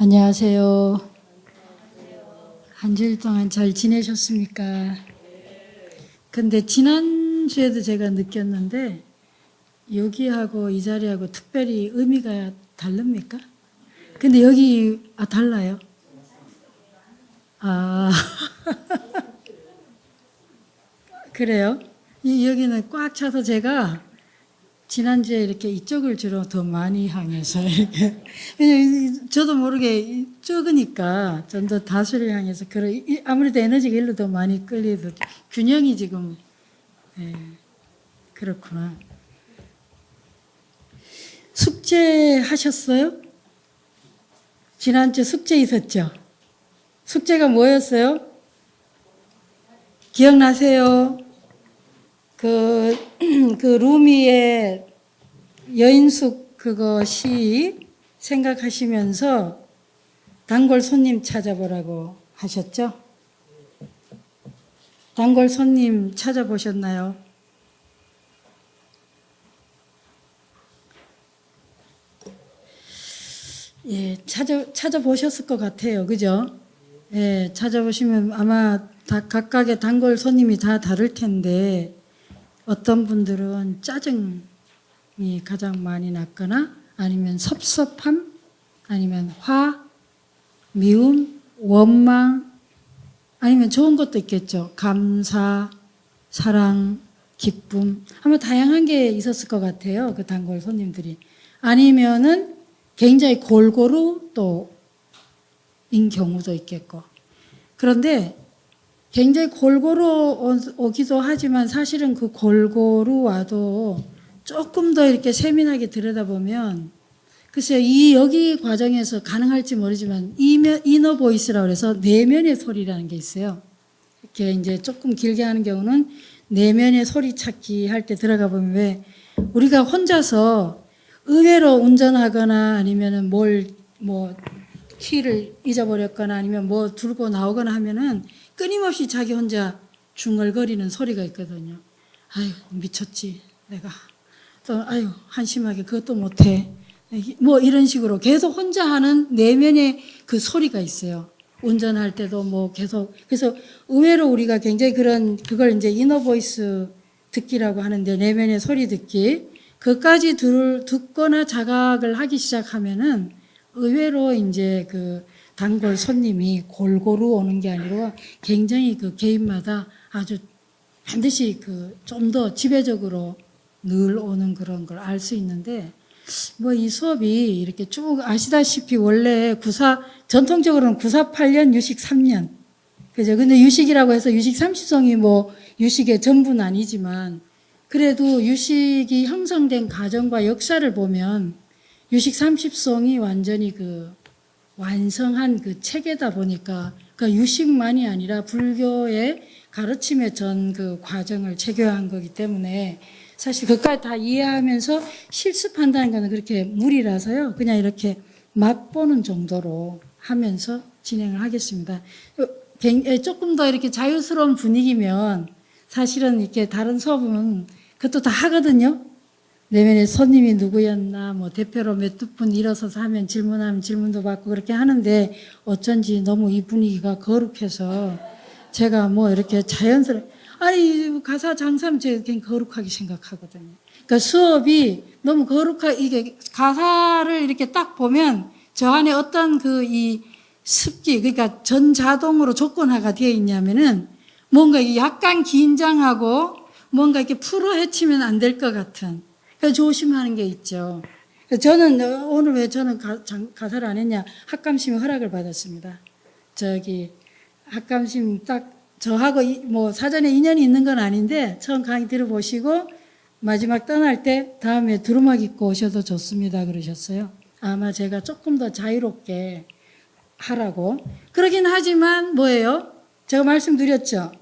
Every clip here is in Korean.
안녕하세요. 한 주일 동안 잘 지내셨습니까? 근데 지난주에도 제가 느꼈는데 여기하고 이 자리하고 특별히 의미가 다릅니까? 근데 여기 달라요. 아 그래요? 여기는 꽉 차서 제가 지난주에 이렇게 이쪽을 주로 더 많이 향해서 이렇게 왜냐면 저도 모르게 적으니까 좀 더 다수를 향해서 아무래도 에너지가 일로 더 많이 끌리도 균형이 지금 그렇구나. 숙제 하셨어요? 지난주 숙제 있었죠? 숙제가 뭐였어요? 기억나세요? 그 루미의 여인숙 그거 시 생각하시면서 단골 손님 찾아보라고 하셨죠? 단골 손님 찾아보셨나요? 예, 찾아보셨을 것 같아요. 그죠? 예, 찾아보시면 아마 각각의 단골 손님이 다 다를 텐데 어떤 분들은 짜증이 가장 많이 났거나 아니면 섭섭함 아니면 화, 미움, 원망 아니면 좋은 것도 있겠죠. 감사, 사랑, 기쁨 아마 다양한 게 있었을 것 같아요. 그 단골 손님들이. 아니면은 굉장히 골고루 또인 경우도 있겠고. 그런데 굉장히 골고루 오기도 하지만 사실은 그 골고루 와도 조금 더 이렇게 세밀하게 들여다보면 글쎄요, 여기 과정에서 가능할지 모르지만 이너 보이스라고 해서 내면의 소리라는 게 있어요. 이렇게 이제 조금 길게 하는 경우는 내면의 소리 찾기 할 때 들어가 보면 왜 우리가 혼자서 의외로 운전하거나 아니면은 키를 잊어버렸거나 아니면 뭐 들고 나오거나 하면은 끊임없이 자기 혼자 중얼거리는 소리가 있거든요. 아유, 미쳤지, 내가. 또, 아유, 한심하게 그것도 못해. 뭐 이런 식으로 계속 혼자 하는 내면의 그 소리가 있어요. 운전할 때도 뭐 계속. 그래서 의외로 우리가 굉장히 그걸 이제 이너 보이스 듣기라고 하는데 내면의 소리 듣기. 그까지 듣거나 자각을 하기 시작하면은 의외로 이제 그 단골 손님이 골고루 오는 게 아니고 굉장히 그 개인마다 아주 반드시 좀 더 지배적으로 늘 오는 그런 걸 알 수 있는데 뭐 이 수업이 이렇게 쭉 아시다시피 원래 전통적으로는 948년 유식 3년. 그죠? 근데 유식이라고 해서 유식 30성이 뭐 유식의 전부는 아니지만 그래도 유식이 형성된 과정과 역사를 보면 유식 30성이 완전히 완성한 체계다 보니까 유식만이 아니라 불교의 가르침의 전 과정을 체계화한 거기 때문에 사실 그까지 다 이해하면서 실습한다는 거는 그렇게 무리라서요. 그냥 이렇게 맛보는 정도로 하면서 진행을 하겠습니다. 조금 더 이렇게 자유스러운 분위기면 사실은 이렇게 다른 수업은 그것도 다 하거든요. 내면의 손님이 누구였나, 뭐 대표로 몇 분 일어서서 하면 질문하면 질문도 받고 그렇게 하는데 어쩐지 너무 이 분위기가 거룩해서 제가 뭐 이렇게 아니, 가사 장사면 제가 그냥 거룩하게 생각하거든요. 그러니까 수업이 너무 이게 가사를 이렇게 딱 보면 저 안에 어떤 이 습기, 그러니까 전자동으로 조건화가 되어 있냐면은 뭔가 약간 긴장하고 뭔가 이렇게 풀어 헤치면 안 될 것 같은. 그래서 조심하는 게 있죠. 저는 오늘 왜 저는 가사를 안 했냐? 학감심의 허락을 받았습니다. 학감심 저하고 뭐 사전에 인연이 있는 건 아닌데 처음 강의 들어보시고 마지막 떠날 때 다음에 두루마기 입고 오셔도 좋습니다 그러셨어요. 아마 제가 조금 더 자유롭게 하라고. 그러긴 하지만 뭐예요? 제가 말씀드렸죠.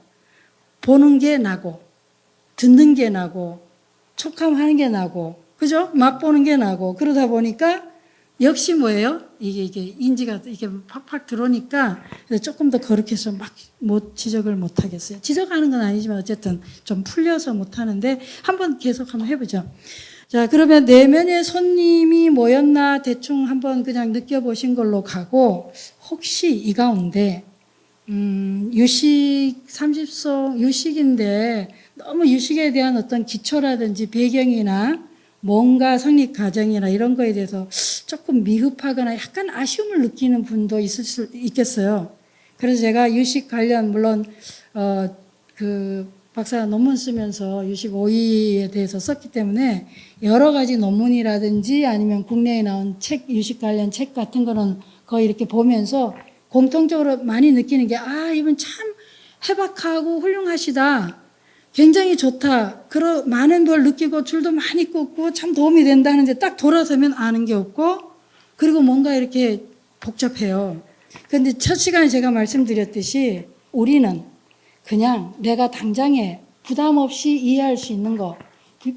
보는 게 나고 듣는 게 나고 촉감하는 게 나고 그죠? 맛보는 게 나고 그러다 보니까 역시 뭐예요? 이게 인지가 이게 팍팍 들어오니까 조금 더 거룩해서 지적을 못 하겠어요. 지적하는 건 아니지만 어쨌든 좀 풀려서 못 하는데 한번 계속 한번 해보죠. 자, 그러면 내면의 손님이 뭐였나 대충 한번 그냥 느껴보신 걸로 가고, 혹시 이 가운데, 유식 30송, 유식인데, 너무 유식에 대한 어떤 기초라든지 배경이나 뭔가 성립 과정이나 이런 거에 대해서 조금 미흡하거나 약간 아쉬움을 느끼는 분도 있을 수 있겠어요. 그래서 제가 유식 관련, 물론, 박사 논문 쓰면서 유식 오이에 대해서 썼기 때문에 여러 가지 논문이라든지 아니면 국내에 나온 책, 유식 관련 책 같은 거는 거의 이렇게 보면서 공통적으로 많이 느끼는 게, 이분 참 해박하고 훌륭하시다. 굉장히 좋다. 많은 걸 느끼고 줄도 많이 긋고 참 도움이 된다 하는데 딱 돌아서면 아는 게 없고, 그리고 뭔가 이렇게 복잡해요. 그런데 첫 시간에 제가 말씀드렸듯이 우리는 그냥 내가 당장에 부담 없이 이해할 수 있는 것,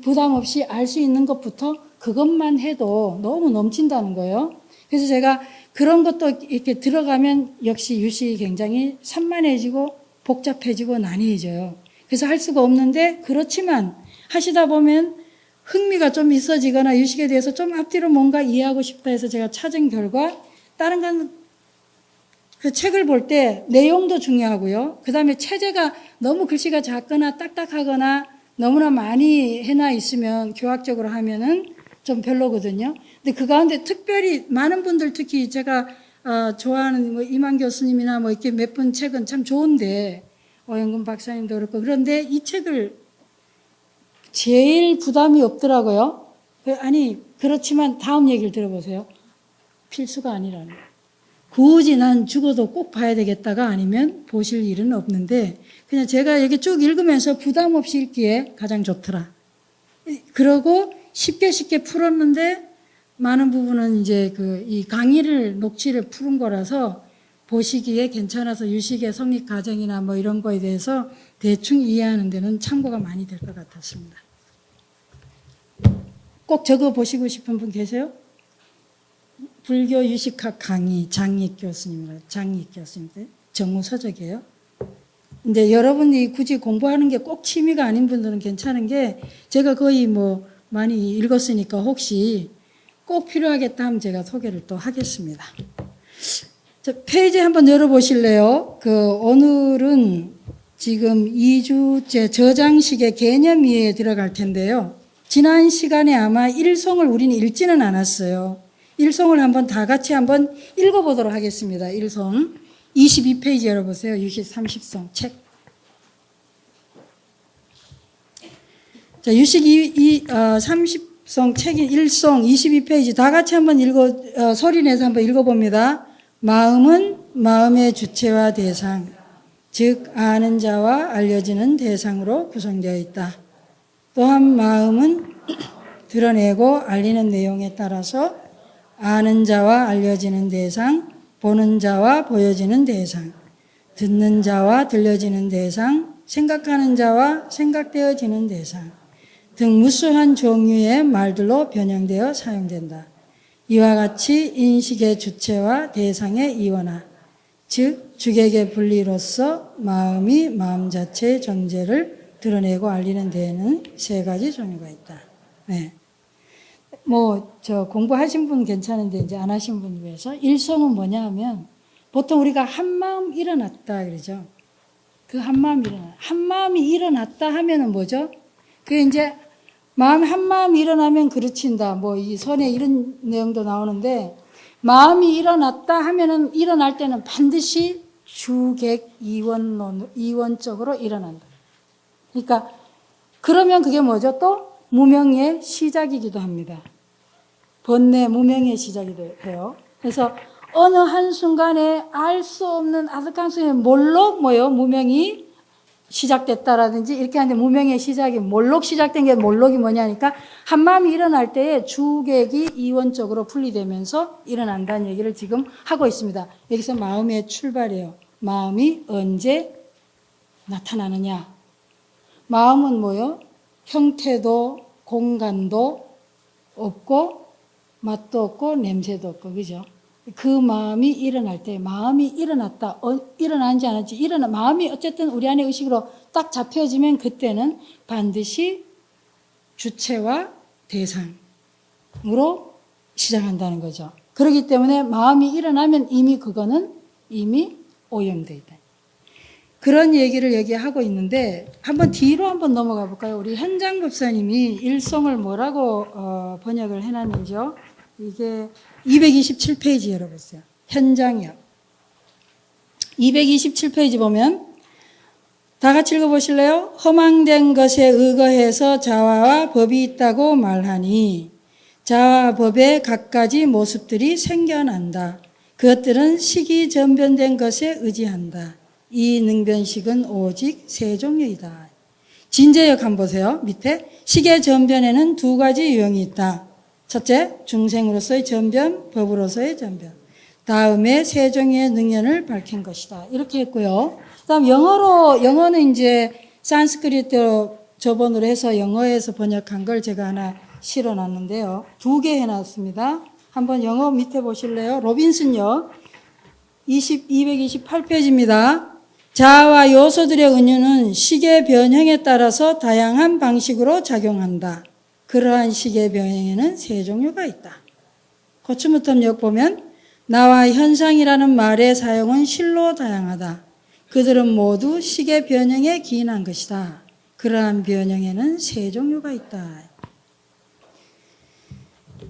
부담 없이 알 수 있는 것부터 그것만 해도 너무 넘친다는 거예요. 그래서 제가 그런 것도 이렇게 들어가면 역시 유식이 굉장히 산만해지고 복잡해지고 난해해져요. 그래서 할 수가 없는데, 그렇지만 하시다 보면 흥미가 좀 있어지거나 유식에 대해서 좀 앞뒤로 뭔가 이해하고 싶다 해서 제가 찾은 결과, 다른 건 그 책을 볼 때 내용도 중요하고요. 그 다음에 체제가 너무 글씨가 작거나 딱딱하거나 너무나 많이 해놔 있으면 교학적으로 하면은 좀 별로거든요. 근데 그 가운데 특별히 많은 분들, 특히 제가 좋아하는 뭐 이만 교수님이나 뭐 이렇게 몇 분 책은 참 좋은데, 오영근 박사님도 그렇고, 그런데 이 책을 제일 부담이 없더라고요. 아니, 그렇지만 다음 얘기를 들어보세요. 필수가 아니라는 거예요. 굳이 난 죽어도 꼭 봐야 되겠다가 아니면 보실 일은 없는데, 그냥 제가 여기 쭉 읽으면서 부담 없이 읽기에 가장 좋더라. 그러고 쉽게 풀었는데, 많은 부분은 이제 이 강의를, 녹취를 푸른 거라서 보시기에 괜찮아서 유식의 성립 과정이나 뭐 이런 거에 대해서 대충 이해하는 데는 참고가 많이 될 것 같았습니다. 꼭 적어 보시고 싶은 분 계세요? 불교 유식학 강의 장익 교수님입니다. 장익 교수님, 정무서적이에요. 근데 여러분이 굳이 공부하는 게 꼭 취미가 아닌 분들은 괜찮은 게, 제가 거의 뭐 많이 읽었으니까 혹시 꼭 필요하겠다 하면 제가 소개를 또 하겠습니다. 페이지 한번 열어보실래요? 오늘은 지금 2주째 저장식의 개념 이해에 들어갈 텐데요. 지난 시간에 아마 일송을 우리는 읽지는 않았어요. 일송을 한번 다 같이 한번 읽어보도록 하겠습니다. 일송 22페이지 열어보세요. 유식 30송 책. 자, 유식 30송 책인 일송 22페이지 다 같이 한번 소리 내서 한번 읽어봅니다. 마음은 마음의 주체와 대상, 즉 아는 자와 알려지는 대상으로 구성되어 있다. 또한 마음은 드러내고 알리는 내용에 따라서 아는 자와 알려지는 대상, 보는 자와 보여지는 대상, 듣는 자와 들려지는 대상, 생각하는 자와 생각되어지는 대상 등 무수한 종류의 말들로 변형되어 사용된다. 이와 같이 인식의 주체와 대상의 이원화, 즉 주객의 분리로서 마음이 마음 자체의 존재를 드러내고 알리는 데에는 세 가지 종류가 있다. 네. 공부하신 분 괜찮은데 이제 안 하신 분 위해서 일성은 뭐냐 하면, 보통 우리가 한마음 일어났다 그러죠. 그 한마음이 일어났다 하면은 뭐죠? 그게 이제 한마음이 일어나면 그르친다. 이 선에 이런 내용도 나오는데, 마음이 일어났다 하면은 일어날 때는 반드시 주객 이원적으로 일어난다. 그러니까 그러면 그게 뭐죠? 또 무명의 시작이기도 합니다. 번뇌 무명의 시작이기도 해요. 그래서 어느 한순간에 알 수 없는 아득한 순간에 몰록 무명이 시작됐다라든지 이렇게 하는데, 무명의 시작이 몰록 시작된 게, 몰록이 뭐냐니까 한마음이 일어날 때에 주객이 이원적으로 분리되면서 일어난다는 얘기를 지금 하고 있습니다. 여기서 마음의 출발이에요. 마음이 언제 나타나느냐. 마음은 형태도 공간도 없고 맛도 없고 냄새도 없고, 그죠? 그 마음이 일어날 때, 마음이 일어났다, 일어난지 않았지, 마음이 어쨌든 우리 안에 의식으로 딱 잡혀지면 그때는 반드시 주체와 대상으로 시작한다는 거죠. 그렇기 때문에 마음이 일어나면 이미 그거는 이미 오염되어 있다. 그런 얘기를 얘기하고 있는데 한번 뒤로 한번 넘어가 볼까요? 우리 현장 법사님이 일송을 뭐라고 번역을 해놨는지요? 이게 227페이지 열어보세요. 현장이요. 227페이지 보면 다 같이 읽어보실래요? 허망된 것에 의거해서 자화와 법이 있다고 말하니 자화와 법의 갖가지 모습들이 생겨난다. 그것들은 시기 전변된 것에 의지한다. 이 능변식은 오직 세 종류이다. 진제역 한번 보세요. 밑에 시계 전변에는 두 가지 유형이 있다. 첫째, 중생으로서의 전변, 법으로서의 전변. 다음에 세 종류의 능연을 밝힌 것이다. 이렇게 했고요. 그다음 영어는 이제 산스크리트 저번으로 해서 영어에서 번역한 걸 제가 하나 실어놨는데요. 2개 해놨습니다. 한번 영어 밑에 보실래요? 로빈슨요. 228페이지입니다. 자아와 요소들의 은유는 시계 변형에 따라서 다양한 방식으로 작용한다. 그러한 시계 변형에는 세 종류가 있다. 고추무텀역 보면 나와 현상이라는 말의 사용은 실로 다양하다. 그들은 모두 시계 변형에 기인한 것이다. 그러한 변형에는 세 종류가 있다.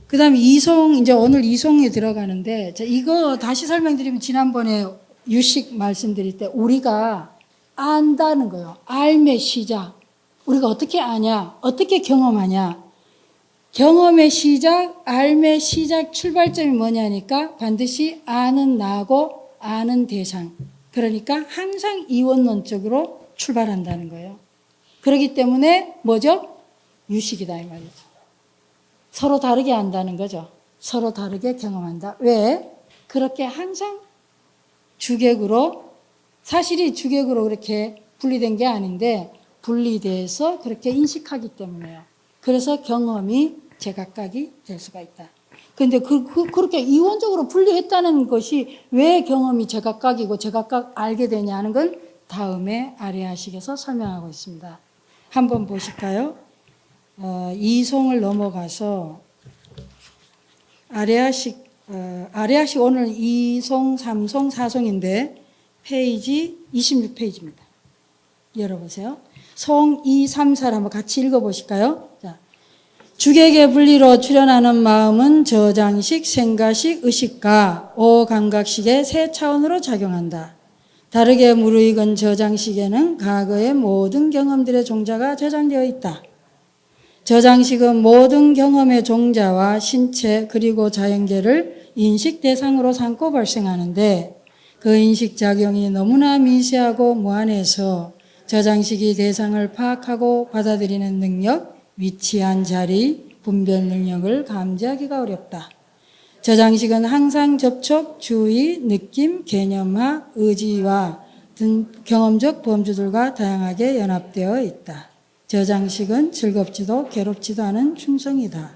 그 다음 이송, 이제 오늘 이송에 들어가는데, 이거 다시 설명드리면 지난번에 유식 말씀드릴 때 우리가 안다는 거예요. 알매 시작. 우리가 어떻게 아냐? 어떻게 경험하냐? 경험의 시작, 알매 시작 출발점이 뭐냐니까 반드시 아는 나고 아는 대상. 그러니까 항상 이원론적으로 출발한다는 거예요. 그렇기 때문에 뭐죠? 유식이다 이 말이죠. 서로 다르게 안다는 거죠. 서로 다르게 경험한다. 왜? 그렇게 항상 주객으로, 사실이 주객으로 그렇게 분리된 게 아닌데 분리돼서 그렇게 인식하기 때문에요. 그래서 경험이 제각각이 될 수가 있다. 그런데 그렇게 이원적으로 분리했다는 것이 왜 경험이 제각각이고 제각각 알게 되냐는 걸 다음에 아리아식에서 설명하고 있습니다. 한번 보실까요? 이송을 넘어가서 아리아식 오늘 2송, 3송, 4송인데 페이지 26페이지입니다. 열어보세요. 송 2, 3, 4를 한번 같이 읽어보실까요? 자, 주객의 분리로 출현하는 마음은 저장식, 생가식, 의식과 오감각식의 세 차원으로 작용한다. 다르게 무르익은 저장식에는 과거의 모든 경험들의 종자가 저장되어 있다. 저장식은 모든 경험의 종자와 신체 그리고 자연계를 인식 대상으로 삼고 발생하는데 그 인식작용이 너무나 미세하고 무한해서 저장식이 대상을 파악하고 받아들이는 능력, 위치한 자리, 분별 능력을 감지하기가 어렵다. 저장식은 항상 접촉, 주의, 느낌, 개념화, 의지와 등 경험적 범주들과 다양하게 연합되어 있다. 저장식은 즐겁지도 괴롭지도 않은 충성이다.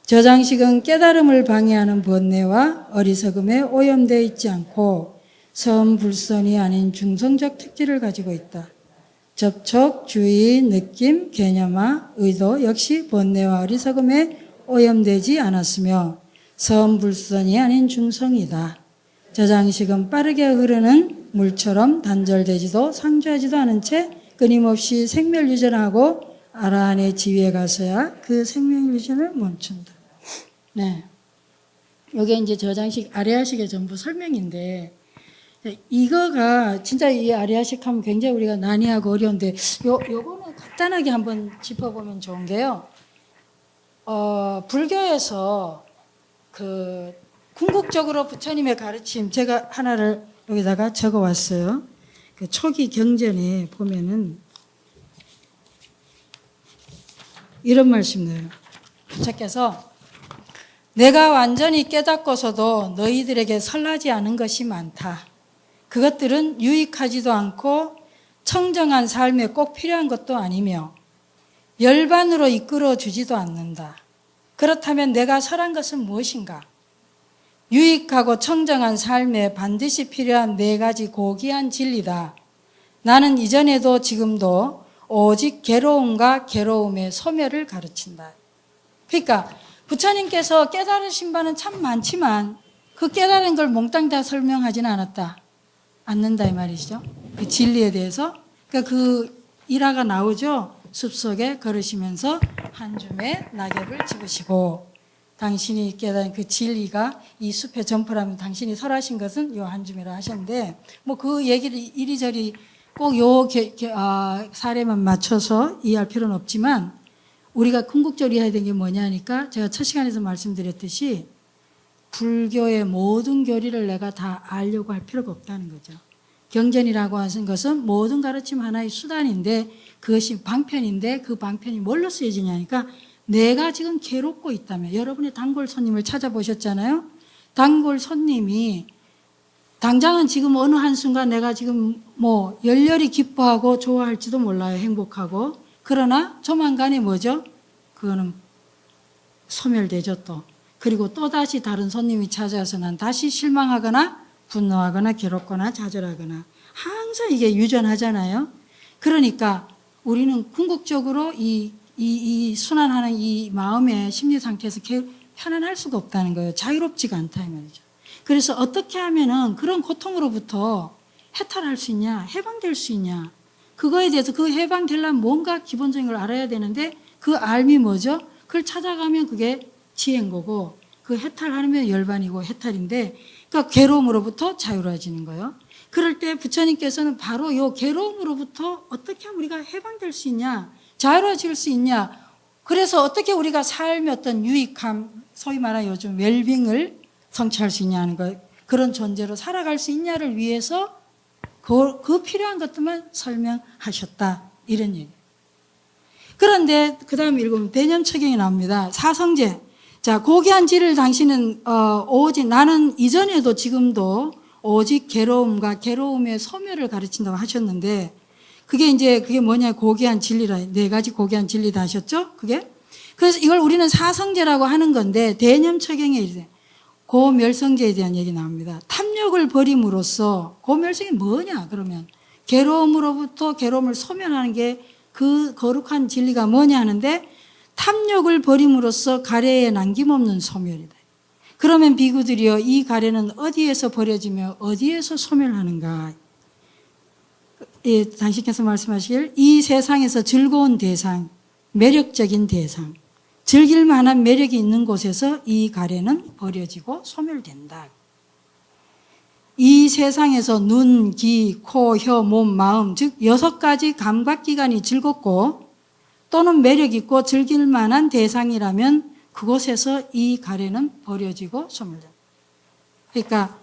저장식은 깨달음을 방해하는 번뇌와 어리석음에 오염되어 있지 않고 선불선이 아닌 중성적 특질을 가지고 있다. 접촉, 주의, 느낌, 개념화, 의도 역시 번뇌와 어리석음에 오염되지 않았으며 선불선이 아닌 중성이다. 저장식은 빠르게 흐르는 물처럼 단절되지도 상주하지도 않은 채 끊임없이 생멸유전하고 아라한의 지위에 가서야 그 생명유전을 멈춘다. 네. 이게 이제 저장식, 아리아식의 전부 설명인데, 이거가 진짜 이 아리아식 하면 굉장히 우리가 난이하고 어려운데, 요거는 간단하게 한번 짚어보면 좋은 게요. 불교에서 궁극적으로 부처님의 가르침, 제가 하나를 여기다가 적어 왔어요. 초기 경전에 보면은 이런 말씀 나요. 부처께서 내가 완전히 깨닫고서도 너희들에게 설하지 않은 것이 많다. 그것들은 유익하지도 않고 청정한 삶에 꼭 필요한 것도 아니며 열반으로 이끌어 주지도 않는다. 그렇다면 내가 설한 것은 무엇인가? 유익하고 청정한 삶에 반드시 필요한 4가지 고귀한 진리다. 나는 이전에도 지금도 오직 괴로움과 괴로움의 소멸을 가르친다. 그러니까 부처님께서 깨달으신 바는 참 많지만 그 깨달은 걸 몽땅 다 설명하지는 않는다 이 말이죠. 그 진리에 대해서. 그러니까 그 일화가 나오죠. 숲속에 걸으시면서 한 줌의 낙엽을 집으시고 당신이 깨달은 그 진리가 이 숲의 점포라면 당신이 설하신 것은 요 한 줌이라 하셨는데 뭐 그 얘기를 이리저리 꼭 요 사례만 맞춰서 이해할 필요는 없지만 우리가 궁극적으로 이해해야 되는 게 뭐냐니까 제가 첫 시간에서 말씀드렸듯이 불교의 모든 교리를 내가 다 알려고 할 필요가 없다는 거죠. 경전이라고 하는 것은 모든 가르침 하나의 수단인데 그것이 방편인데 그 방편이 뭘로 쓰여지냐니까 내가 지금 괴롭고 있다면 여러분의 단골 손님을 찾아보셨잖아요. 단골 손님이 당장은 지금 어느 한순간 내가 지금 뭐 열렬히 기뻐하고 좋아할지도 몰라요. 행복하고. 그러나 조만간에 뭐죠? 그거는 소멸되죠 또. 그리고 또다시 다른 손님이 찾아와서 난 다시 실망하거나 분노하거나 괴롭거나 좌절하거나 항상 이게 유전하잖아요. 그러니까 우리는 궁극적으로 이 순환하는 이 마음의 심리 상태에서 편안할 수가 없다는 거예요. 자유롭지가 않다 이 말이죠. 그래서 어떻게 하면은 그런 고통으로부터 해탈할 수 있냐, 해방될 수 있냐. 그거에 대해서 그 해방되려면 뭔가 기본적인 걸 알아야 되는데 그 알미 뭐죠? 그걸 찾아가면 그게 지혜인 거고 그 해탈하면 열반이고 해탈인데 그러니까 괴로움으로부터 자유로워지는 거예요. 그럴 때 부처님께서는 바로 이 괴로움으로부터 어떻게 하면 우리가 해방될 수 있냐, 자유로워질 수 있냐. 그래서 어떻게 우리가 삶의 어떤 유익함, 소위 말하는 요즘 웰빙을 성취할 수 있냐는 거, 그런 존재로 살아갈 수 있냐를 위해서 그 필요한 것들만 설명하셨다. 이런 얘기. 그런데 그 다음에 읽으면 대념처경이 나옵니다. 사성제. 자, 고귀한 질을 당신은 오직 나는 이전에도 지금도 오직 괴로움과 괴로움의 소멸을 가르친다고 하셨는데 그게 뭐냐 고귀한 진리라 4가지 고귀한 진리다 하셨죠? 그게 그래서 이걸 우리는 사성제라고 하는 건데 대념처경에 이제 고멸성제에 대한 얘기 나옵니다. 탐욕을 버림으로써 고멸성이 뭐냐 그러면 괴로움으로부터 괴로움을 소멸하는 게 그 거룩한 진리가 뭐냐 하는데 탐욕을 버림으로써 가래에 남김없는 소멸이다. 그러면 비구들이여 이 가래는 어디에서 버려지며 어디에서 소멸하는가? 예, 당신께서 말씀하시길 이 세상에서 즐거운 대상, 매력적인 대상, 즐길 만한 매력이 있는 곳에서 이 가래는 버려지고 소멸된다. 이 세상에서 눈, 귀, 코, 혀, 몸, 마음 즉 6가지 감각기관이 즐겁고 또는 매력있고 즐길 만한 대상이라면 그곳에서 이 가래는 버려지고 소멸된다. 그러니까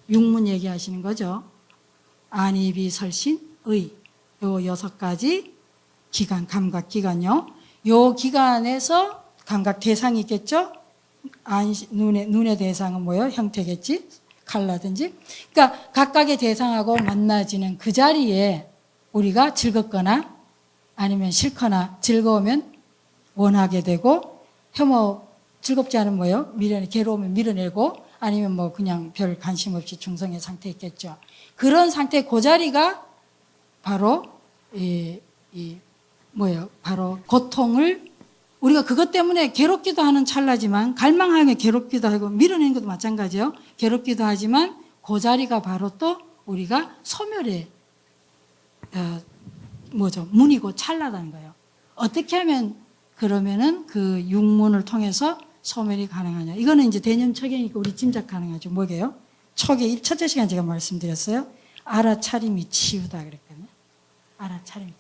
육문 얘기하시는 거죠. 안이비 설신 의 요 6가지 기관, 감각기관요. 요 기관에서 감각 대상이 있겠죠. 눈의 대상은 뭐예요? 형태겠지. 칼라든지. 그러니까 각각의 대상하고 만나지는 그 자리에 우리가 즐겁거나 아니면 싫거나 즐거우면 원하게 되고 즐겁지 않으면 뭐예요? 괴로우면 밀어내고 아니면 뭐 그냥 별 관심 없이 중성의 상태 있겠죠. 그런 상태 그 자리가 바로 바로 고통을 우리가 그것 때문에 괴롭기도 하는 찰나지만 갈망하면 괴롭기도 하고 밀어내는 것도 마찬가지예요. 괴롭기도 하지만 그 자리가 바로 또 우리가 소멸의 문이고 찰나다는 거예요. 어떻게 하면 그러면은 그 육문을 통해서 소멸이 가능하냐. 이거는 이제 대념처경이니까 우리 짐작 가능하죠. 뭐게요? 초기 첫째 시간 제가 말씀드렸어요. 알아차림이 치유다 그랬거든요. 알아차림이.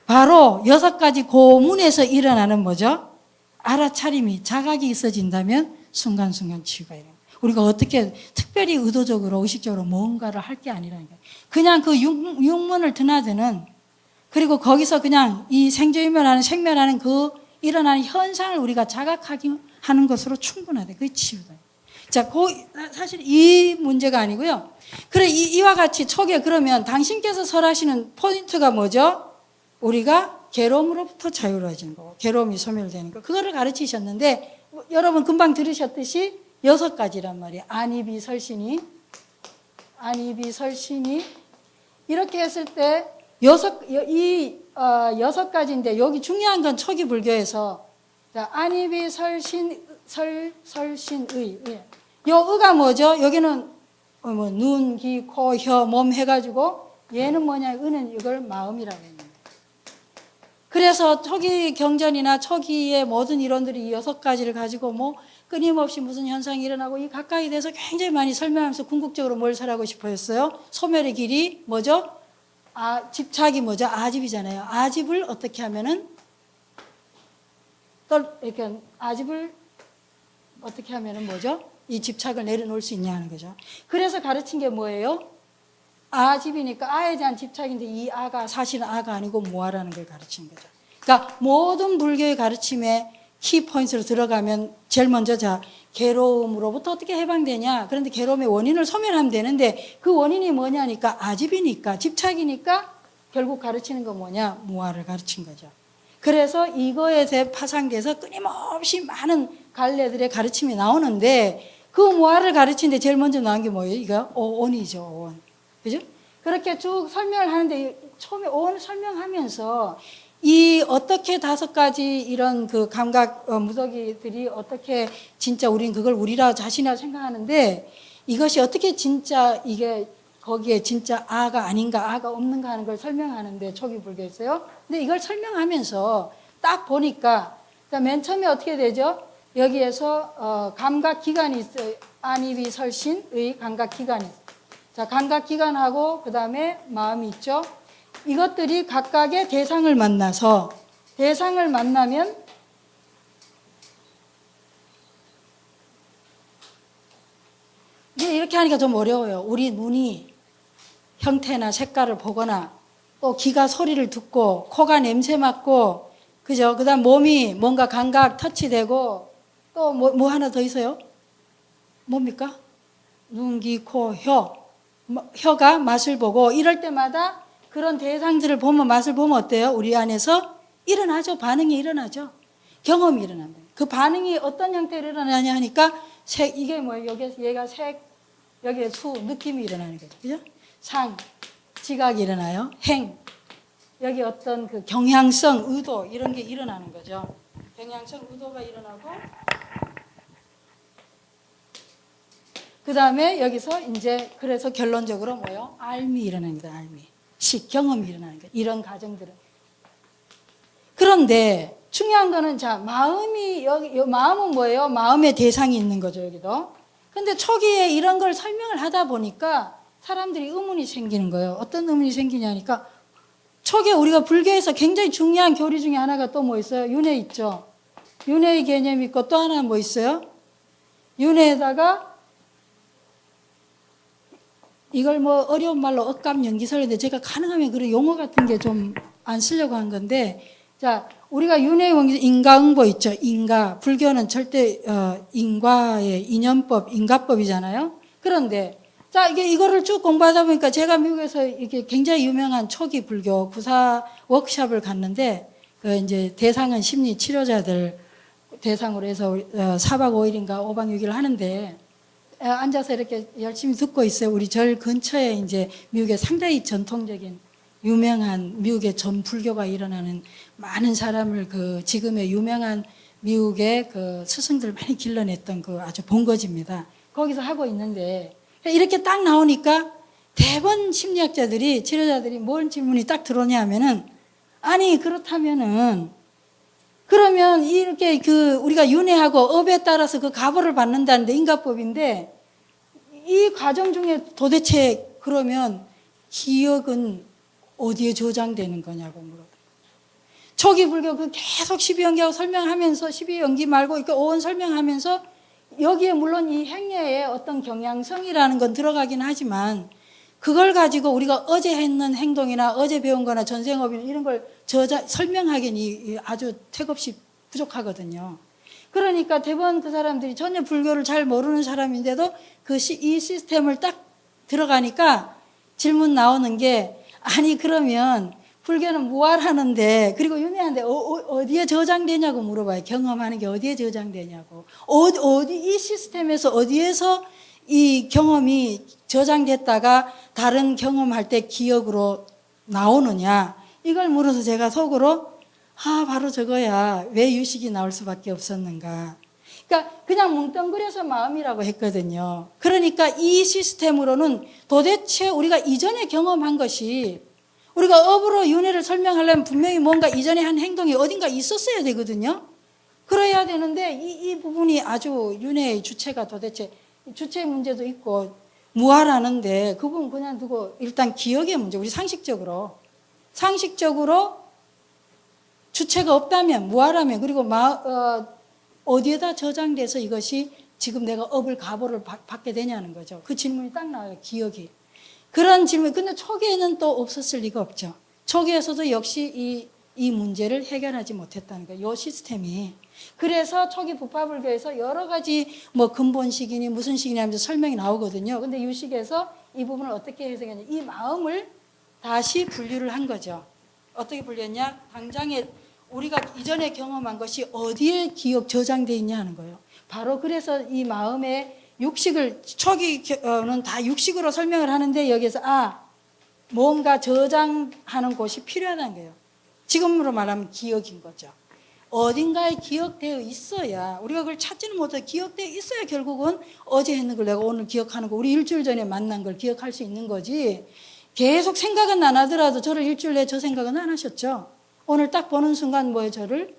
바로 6가지 고문에서 일어나는 뭐죠? 알아차림이 자각이 있어진다면 순간순간 치유가 일어납니다. 우리가 어떻게 특별히 의도적으로 의식적으로 뭔가를 할 게 아니라니까요. 그냥 그 육문을 드나드는 그리고 거기서 그냥 이 생존이면하는 생멸하는 그 일어나는 현상을 우리가 자각하기 하는 것으로 충분하다. 그게 치유다. 자, 사실 이 문제가 아니고요. 그래 이와 같이 초기에 그러면 당신께서 설하시는 포인트가 뭐죠? 우리가 괴로움으로부터 자유로워지는 거고 괴로움이 소멸되는 거 그거를 가르치셨는데 여러분 금방 들으셨듯이 6가지란 말이에요. 안이비 설신이 이렇게 했을 때 6가지인데 여기 중요한 건 초기 불교에서 자, 안입이 설신의. 요 의가 뭐죠? 여기는 뭐 눈, 귀, 코, 혀, 몸 해가지고 얘는 뭐냐? 의는 이걸 마음이라고 합니다. 그래서 초기 경전이나 초기의 모든 이론들이 이 6가지를 가지고 뭐 끊임없이 무슨 현상이 일어나고 이 가까이 대해서 굉장히 많이 설명하면서 궁극적으로 뭘 설하고 싶어 했어요? 소멸의 길이 뭐죠? 집착이 뭐죠? 아집이잖아요. 아집을 어떻게 하면은 이렇게 아집을 어떻게 하면은 뭐죠? 이 집착을 내려놓을 수 있냐 하는 거죠. 그래서 가르친 게 뭐예요? 아집이니까 아에 대한 집착인데 이 아가 사실은 아가 아니고 무아라는 걸 가르치는 거죠. 그러니까 모든 불교의 가르침에 키포인트로 들어가면 제일 먼저 자 괴로움으로부터 어떻게 해방되냐. 그런데 괴로움의 원인을 소멸하면 되는데 그 원인이 뭐냐니까 아집이니까 집착이니까 결국 가르치는 거 뭐냐? 무아를 가르친 거죠. 그래서 이거에 대해 파상돼서 끊임없이 많은 갈래들의 가르침이 나오는데 그 무아를 가르치는데 제일 먼저 나온 게 뭐예요? 이거 오온이죠. 오온. 그죠? 그렇게 쭉 설명을 하는데 처음에 오온을 설명하면서 이 어떻게 5가지 이런 그 감각 무더기들이 어떻게 진짜 우린 그걸 우리라 자신이라 생각하는데 이것이 어떻게 진짜 이게 거기에 진짜 아가 아닌가 아가 없는가 하는 걸 설명하는데 초기 불교에서요. 근데 이걸 설명하면서 딱 보니까 맨 처음에 어떻게 되죠? 여기에서 감각 기관이 있어요. 안입이 설신의 감각 기관이 있어요. 자, 감각 기관하고 그 다음에 마음이 있죠. 이것들이 각각의 대상을 만나서 대상을 만나면 이렇게 하니까 좀 어려워요. 우리 눈이 형태나 색깔을 보거나 또 귀가 소리를 듣고 코가 냄새 맡고 그죠? 그 다음 몸이 뭔가 감각 터치되고 또 뭐 하나 더 있어요? 뭡니까? 눈, 귀, 코, 혀가 맛을 보고 이럴 때마다 그런 대상들을 보면 맛을 보면 어때요? 우리 안에서 일어나죠. 반응이 일어나죠. 경험이 일어납니다. 그 반응이 어떤 형태로 일어나냐 하니까 색, 이게 뭐예요? 여기에서 얘가 색, 여기에 수, 느낌이 일어나는 거죠. 그죠? 상, 지각이 일어나요. 행, 여기 어떤 그 경향성, 의도 이런 게 일어나는 거죠. 경향성, 의도가 일어나고 그 다음에 여기서 이제 그래서 결론적으로 뭐예요? 알미 일어납니다. 알미. 경험이 일어나는 거예요. 이런 과정들은. 그런데 중요한 거는 자 마음이 마음은 뭐예요? 마음의 대상이 있는 거죠. 여기도. 근데 초기에 이런 걸 설명을 하다 보니까 사람들이 의문이 생기는 거예요. 어떤 의문이 생기냐니까 초기에 우리가 불교에서 굉장히 중요한 교리 중에 하나가 또 뭐 있어요? 윤회 있죠. 윤회의 개념이 있고 또 하나 뭐 있어요? 윤회에다가 이걸 뭐 어려운 말로 억감연기설인데 제가 가능하면 그런 용어 같은 게 좀 안 쓰려고 한 건데 자 우리가 윤회의 원기 인과응보 있죠. 인과 불교는 절대 인과의 인연법 인과법이잖아요. 그런데 자 이거를 쭉 공부하다 보니까 제가 미국에서 이게 굉장히 유명한 초기 불교 구사 워크숍을 갔는데 이제 대상은 심리 치료자들 대상으로 해서 4박 5일인가 5박 6일 하는데. 앉아서 이렇게 열심히 듣고 있어요. 우리 절 근처에 이제 미국의 상당히 전통적인 유명한 미국의 전 불교가 일어나는 많은 사람을 그 지금의 유명한 미국의 그 스승들 많이 길러냈던 그 아주 본거지입니다. 거기서 하고 있는데 이렇게 딱 나오니까 대부분 심리학자들이 치료자들이 뭔 질문이 딱 들어오냐 하면은 아니 그렇다면은 그러면 이렇게 그 우리가 윤회하고 업에 따라서 그 가보를 받는다는데 인과법인데 이 과정 중에 도대체 그러면 기억은 어디에 저장되는 거냐고 물어요. 초기 불교 그 계속 12연기하고 설명하면서 12연기 말고 이렇게 오원 설명하면서 여기에 물론 이 행예의 어떤 경향성이라는 건 들어가긴 하지만 그걸 가지고 우리가 어제 했는 행동이나 어제 배운 거나 전생업이나 이런 걸 설명하기는 아주 택없이 부족하거든요. 그러니까 대부분 그 사람들이 전혀 불교를 잘 모르는 사람인데도 이 시스템을 딱 들어가니까 질문 나오는 게 아니 그러면 불교는 무아라는데 그리고 윤회하는데 어디에 저장되냐고 물어봐요. 경험하는 게 어디에 저장되냐고. 어디 이 시스템에서 어디에서 이 경험이 저장됐다가 다른 경험할 때 기억으로 나오느냐 이걸 물어서 제가 속으로 바로 저거야. 왜 유식이 나올 수밖에 없었는가. 그러니까 그냥 뭉뚱그려서 마음이라고 했거든요. 그러니까 이 시스템으로는 도대체 우리가 이전에 경험한 것이, 우리가 업으로 윤회를 설명하려면 분명히 뭔가 이전에 한 행동이 어딘가 있었어야 되거든요. 그래야 되는데 이 부분이 아주 윤회의 주체가 도대체, 주체의 문제도 있고 무아라는데 그 부분 그냥 두고 일단 기억의 문제, 우리 상식적으로 주체가 없다면, 무아라면, 그리고 어디에다 저장돼서 이것이 지금 내가 업을 가보를 받게 되냐는 거죠. 그 질문이 딱 나와요. 기억이. 그런 질문. 근데 초기에는 또 없었을 리가 없죠. 초기에서도 역시 이 문제를 해결하지 못했다는 거예요. 이 시스템이. 그래서 초기 부파불교에서 여러 가지 뭐 근본식이니 무슨 식이니 하면서 설명이 나오거든요. 근데 유식에서 이 부분을 어떻게 해석했냐. 이 마음을 다시 분류를 한 거죠. 어떻게 분류했냐. 당장에 우리가 이전에 경험한 것이 어디에 기억 저장되어 있냐 하는 거예요. 바로 그래서 이 마음의 육식을, 초기는 다 육식으로 설명을 하는데 여기서 뭔가 저장하는 곳이 필요하다는 거예요. 지금으로 말하면 기억인 거죠. 어딘가에 기억되어 있어야, 우리가 그걸 찾지는 못해도 기억되어 있어야 결국은 어제 했는 걸 내가 오늘 기억하는 거, 우리 일주일 전에 만난 걸 기억할 수 있는 거지. 계속 생각은 안 하더라도 저를 일주일 내에 저 생각은 안 하셨죠. 오늘 딱 보는 순간 저를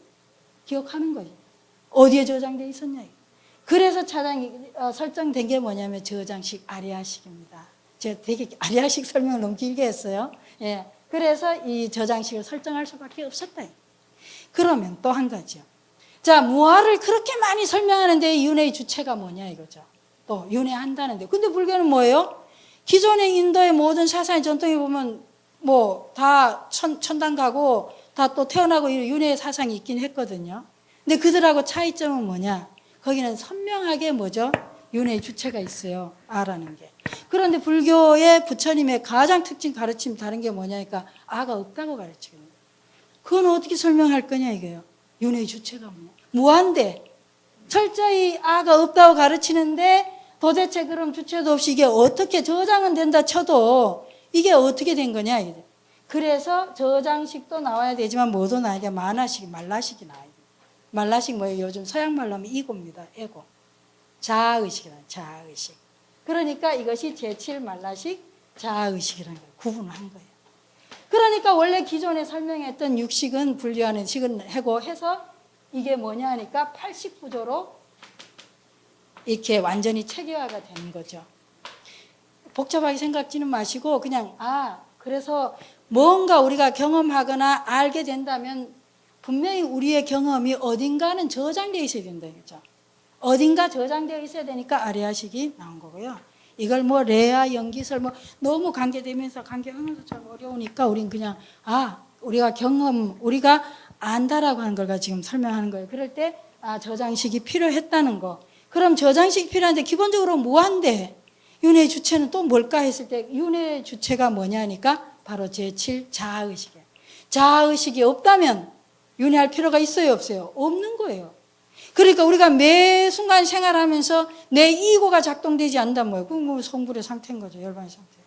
기억하는 거예요. 어디에 저장되어 있었냐. 그래서 설정된 게 뭐냐면 저장식 아리아식입니다. 제가 되게 아리아식 설명을 너무 길게 했어요. 예. 그래서 이 저장식을 설정할 수밖에 없었다. 그러면 또 한 가지요. 자, 무아를 그렇게 많이 설명하는데 윤회의 주체가 뭐냐 이거죠. 또 윤회한다는데. 근데 불교는 뭐예요? 기존의 인도의 모든 사상의 전통에 보면 다 천당 가고 다 또 태어나고 이런 윤회의 사상이 있긴 했거든요. 근데 그들하고 차이점은 뭐냐? 거기는 선명하게 윤회의 주체가 있어요. 아라는 게. 그런데 불교의 부처님의 가장 특징 가르침 다른 게 뭐냐니까 아가 없다고 가르치거든요. 그건 어떻게 설명할 거냐 이거예요. 윤회의 주체가 뭐냐? 무한대. 철저히 아가 없다고 가르치는데 도대체 그럼 주체도 없이 이게 어떻게 저장은 된다 쳐도 이게 어떻게 된 거냐 이게. 그래서 저장식도 나와야 되지만 뭐도 나와야 돼. 만화식, 말라식이 나와야 돼. 말라식 뭐예요? 요즘 서양말로 하면 이고입니다. 에고. 자아의식이다. 자아의식. 그러니까 이것이 제7말라식 자아의식이라는 거예요. 구분을 한 거예요. 그러니까 원래 기존에 설명했던 육식은 분류하는 식은 해고 해서 이게 뭐냐 하니까 80구조로 이렇게 완전히 체계화가 되는 거죠. 복잡하게 생각지는 마시고 그냥 그래서 뭔가 우리가 경험하거나 알게 된다면 분명히 우리의 경험이 어딘가는 저장되어 있어야 된다. 그죠? 어딘가 저장되어 있어야 되니까 아리아식이 나온 거고요. 이걸 레아, 연기설 너무 관계되면서 관계하면서 참 어려우니까 우린 그냥 우리가 안다라고 하는 걸 지금 설명하는 거예요. 그럴 때 저장식이 필요했다는 거. 그럼 저장식이 필요한데 기본적으로 무한대. 윤회의 주체는 또 뭘까 했을 때 윤회의 주체가 뭐냐니까 바로 제7 자아의식이에요. 자아의식이 없다면 윤회할 필요가 있어요, 없어요? 없는 거예요. 그러니까 우리가 매 순간 생활하면서 내 이고가 작동되지 않는다면 그건 성불의 상태인 거죠. 열반의 상태.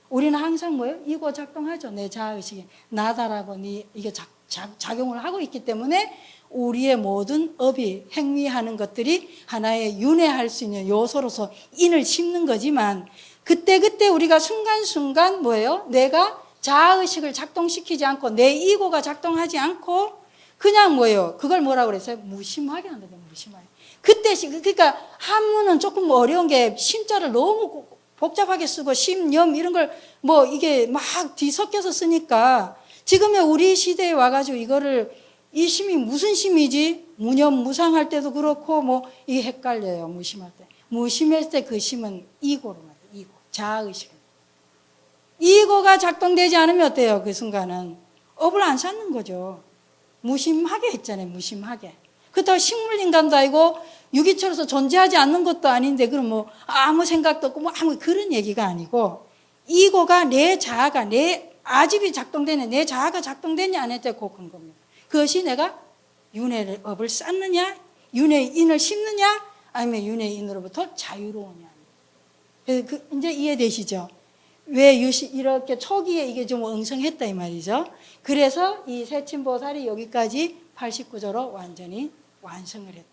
우리는 항상 이고 작동하죠. 내 자아의식이 나다라고 이게 작용을 하고 있기 때문에 우리의 모든 업이 행위하는 것들이 하나의 윤회할 수 있는 요소로서 인을 심는 거지만 그때 우리가 순간순간 내가 자아의식을 작동시키지 않고 내 이고가 작동하지 않고 그냥 그걸 뭐라고 그랬어요? 무심하게 한다. 무심하게. 그러니까 한문은 조금 어려운 게 심자를 너무 복잡하게 쓰고 심염 이런 걸 이게 막 뒤섞여서 쓰니까 지금의 우리 시대에 와가지고 이거를 이 심이 무슨 심이지? 무념, 무상할 때도 그렇고 이게 헷갈려요. 무심할 때. 무심할 때 그 심은 이고로 말해요. 이고. 자아의식. 이고가 작동되지 않으면 어때요? 그 순간은 업을 안 쌓는 거죠. 무심하게 했잖아요. 무심하게. 그렇다고 식물인간도 아니고 유기체로서 존재하지 않는 것도 아닌데 그럼 아무 생각도 없고 아무 그런 얘기가 아니고 이고가 내 자아가 내 아집이 작동되냐 내 자아가 작동되냐 안 했을 때 그 근거입니다. 그것이 내가 윤회의 업을 쌓느냐 윤회의 인을 심느냐 아니면 윤회의 인으로부터 자유로우냐. 그래서 이제 이해되시죠? 왜 이렇게 초기에 이게 좀 엉성했다 이 말이죠. 그래서 이 세친보살이 여기까지 89조로 완전히 완성을 했다.